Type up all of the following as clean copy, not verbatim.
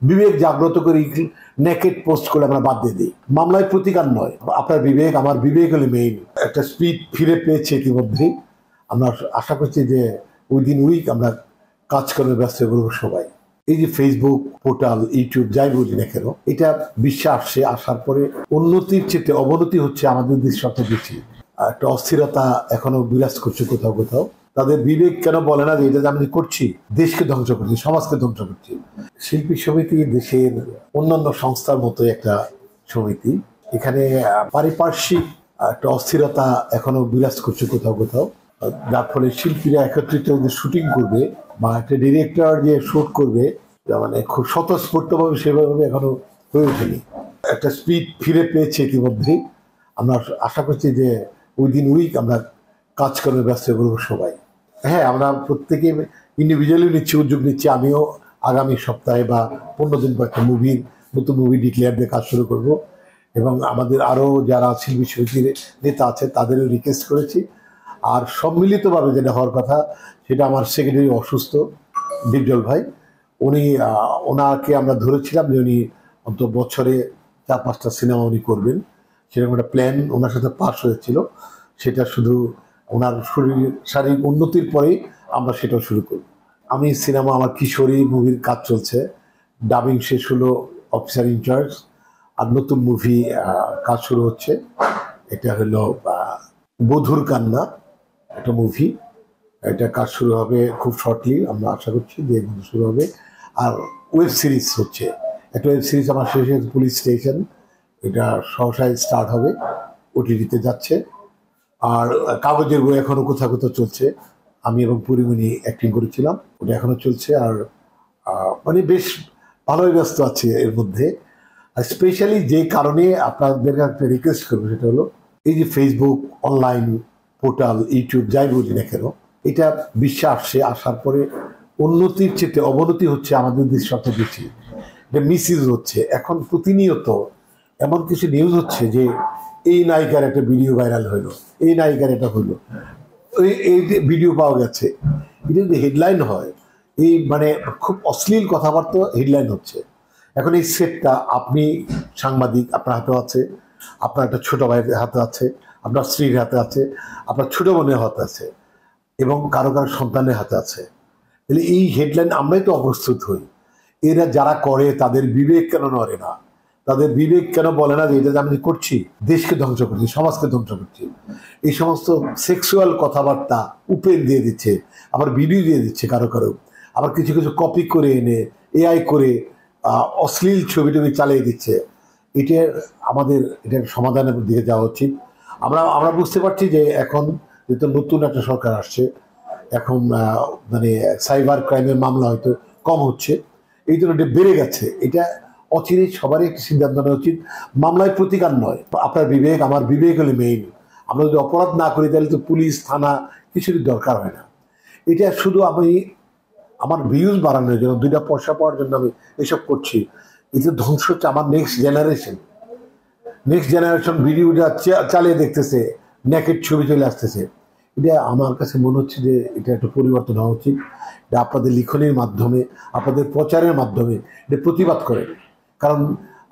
বিবেক জাগ্রত করে naked post করে আমরা বাদ দিয়ে দিই। মামলায় প্রতিকার নয়, আপনার বিবেক আমার বিবেক হলে মেইন। একটা স্পিড ফিরে পেয়েছে ইতিমধ্যেই। আমরা আশা করছি যে উইদিন উইক আমরা কাজকর্মে ব্যস্ত করব সবাই। এই যে ফেসবুক, পোর্টাল, ইউটিউব যাই বলি না কেন, এটা বিশ্বে আসছে, আসার পরে উন্নতির চেয়ে অবনতি হচ্ছে আমাদের দেশ সবচেয়ে বেশি। একটা অস্থিরতা এখনো বিরাজ করছে কোথাও কোথাও। তাদের বিবেক কেন বলে না যে এটা আমি করছি দেশকে ধ্বংস করছি, সমাজকে ধ্বংস করছি। শিল্পী সমিতি দেশের অন্যান্য সংস্থার মতো একটা সমিতি। এখানে পারিপার্শ্বিক একটা অস্থিরতা এখনো বিরাজ করছে কোথাও কোথাও, যার ফলে শিল্পীরা একত্রিত যে শুটিং করবে বা একটা ডিরেক্টর যে শুট করবে মানে খুব স্বতঃস্ফূর্তভাবে সেভাবে এখনো হয়ে ওঠেনি। একটা স্পিড ফিরে পেয়েছে ইতিমধ্যেই। আমরা আশা করছি যে উইদিন উইক আমরা কাজকর্মে ব্যস্ত করব সবাই। হ্যাঁ, আমরা প্রত্যেকে ইন্ডিভিজুয়ালি নিচ্ছি, উদ্যোগ নিচ্ছি। আমিও আগামী সপ্তাহে বা 15 দিন পর একটা নতুন মুভি ডিক্লেয়ার দিয়ে কাজ শুরু করব। এবং আমাদের আরও যারা শিল্পী সমিতির নেতা আছে তাদেরও রিকোয়েস্ট করেছি। আর সম্মিলিতভাবে যেটা হওয়ার কথা, সেটা আমার সেক্রেটারি অসুস্থ ডিপজল ভাই, ওনাকে আমরা ধরেছিলাম যে উনি অন্তত বছরে 4-5টা সিনেমা উনি করবেন, সেরকম একটা প্ল্যান ওনার সাথে পাস হয়েছিল। সেটা শুধু ওনার শারীরিক উন্নতির পরেই আমরা সেটাও শুরু করব। আমি সিনেমা, আমার কিশোরী মুভির কাজ চলছে, ডাবিং শেষ হলো, অফিসার ইনচার্জ, আর নতুন মুভি কাজ শুরু হচ্ছে। এটা হলো বধুর কান্না, একটা মুভি। এটা কাজ শুরু হবে খুব শর্টলি, আমরা আশা করছি যে শুরু হবে। আর ওয়েব সিরিজ হচ্ছে, একটা ওয়েব সিরিজ আমার শেষ হয়েছে, পুলিশ স্টেশন। এটা সহসায় স্টার্ট হবে, ওটিটিতে যাচ্ছে। আর কাগজের বই এখনো কোথাও কোথাও চলছে, আমি এবং পরিমণি অ্যাক্টিং করেছিলাম, ওটা এখনো চলছে। আর মানে বেশ ভালোই ব্যস্ত আছে এর মধ্যে। আর স্পেশালি যে কারণে আপনাদের একটা রিকোয়েস্ট করবো, সেটা হলো এই যে ফেসবুক, অনলাইন, পোর্টাল, ইউটিউব যাই বলি না কেন, এটা বিশ্বে আসছে, আসার পরে উন্নতির চেয়ে অবনতি হচ্ছে আমাদের দেশ সবচেয়ে বেশি। এটা মিসইউজ হচ্ছে। এখন প্রতিনিয়ত এমন কিছু নিউজ হচ্ছে যে এই নায়িকার একটা ভিডিও ভাইরাল হইলো, এই নায়িকার এটা হইলো, এই ভিডিও পাওয়া গেছে, এটা যদি হেডলাইন হয়, এই মানে খুব অশ্লীল কথাবার্তা হেডলাইন হচ্ছে। এখন এই সেটটা আপনি সাংবাদিক, আপনার হাতেও আছে, আপনার একটা ছোট ভাইয়ের হাতে আছে, আপনার স্ত্রীর হাতে আছে, আপনার ছোট বোনের হাতে আছে, এবং কারো কারো সন্তানের হাতে আছে। তাহলে এই হেডলাইন আমরাই তো অপ্রস্তুত হই। এরা যারা করে তাদের বিবেক কেন নড়ে না? তাদের বিবেক কেন বলে না যে এটা আমি করছি দেশকে ধ্বংস করছি, সমাজকে ধ্বংস করছি? এই সমস্ত সেক্সুয়াল কথাবার্তা উপেন দিয়ে দিচ্ছে, আবার ভিডিও দিয়ে দিচ্ছে কারো কারো, আবার কিছু কিছু কপি করে এনে এআই করে অশ্লীল ছবি টবি চালিয়ে দিচ্ছে। এটার সমাধানের দিকে যাওয়া উচিত। আমরা বুঝতে পারছি যে এখন যেহেতু নতুন একটা সরকার আসছে, এখন মানে সাইবার ক্রাইমের মামলা হয়তো কম হচ্ছে, এই জন্য এটা বেড়ে গেছে। এটা অচিরে সবারই একটি সিদ্ধান্ত নেওয়া উচিত। মামলায় প্রতিকার নয়, আপনার বিবেক আমার বিবেক হলে মেইন। আমরা যদি অপরাধ না করি তাহলে তো পুলিশ, থানা কিছুরই দরকার হয় না। এটা শুধু আমি আমার ভিউজ বাড়ানোর জন্য, 2টা পয়সা পাওয়ার জন্য আমি এসব করছি। এটা ধ্বংস হচ্ছে আমার নেক্সট জেনারেশন ভিডিওটা চালিয়ে দেখতেছে, নেকেড ছবি চলে আসতেছে। এটা আমার কাছে মনে হচ্ছে যে এটা একটা পরিবর্তন হওয়া উচিত। এটা আপনাদের লিখনের মাধ্যমে, আপনাদের প্রচারের মাধ্যমে এটা প্রতিবাদ করেন। কারণ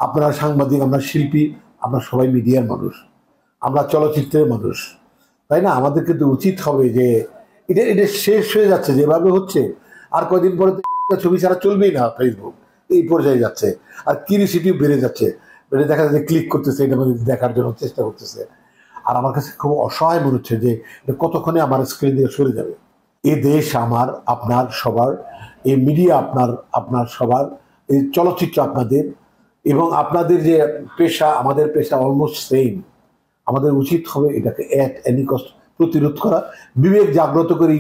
আপনারা সাংবাদিক, আমরা শিল্পী, আমরা সবাই মিডিয়ার মানুষ, আমরা চলচ্চিত্রের মানুষ, তাই না? আমাদের কিন্তু উচিত হবে যে এটা শেষ হয়ে যাচ্ছে যেভাবে হচ্ছে, আর কয়দিন পরে ছবি ছাড়া চলবেই না। ফেসবুক এই পর্যায়ে যাচ্ছে, আর কিউরিওসিটি বেড়ে যাচ্ছে, দেখা যাচ্ছে ক্লিক করতেছে, এটা দেখার জন্য চেষ্টা করতেছে। আর আমার কাছে খুব অসহায় মনে হচ্ছে যে কতক্ষণে আমার স্ক্রিন দিয়ে সরে যাবে। এ দেশ আমার, আপনার সবার, এই মিডিয়া আপনার সবার, এই চলচ্চিত্র আপনাদের, এবং আপনাদের যে পেশা, আমাদের পেশা অলমোস্ট সেম। আমাদের উচিত হবে এটাকে অ্যাট এনি কস্ট প্রতিরোধ করা। বিবেক জাগ্রত করে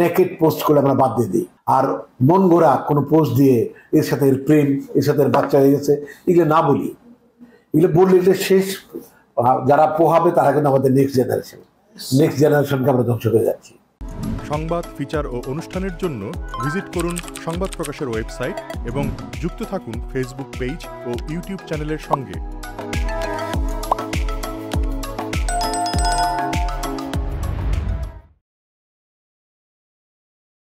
নেকেড পোস্ট করে আমরা বাদ দিয়ে দিই। আর মন গড়া কোনো পোস্ট দিয়ে এর সাথে এর প্রেম, এর সাথে এর বাচ্চা হয়ে গেছে, এগুলো না বলি। এগুলো বললে এটা শেষ, যারা পোহাবে তারা কিন্তু আমাদের নেক্সট জেনারেশনকে আমরা ধ্বংস করে যাচ্ছি। সংবাদ, ফিচার ও অনুষ্ঠানের জন্য ভিজিট করুন সংবাদ প্রকাশের ওয়েবসাইট এবং যুক্ত থাকুন ফেসবুক পেজ ও ইউটিউব চ্যানেলের সঙ্গে।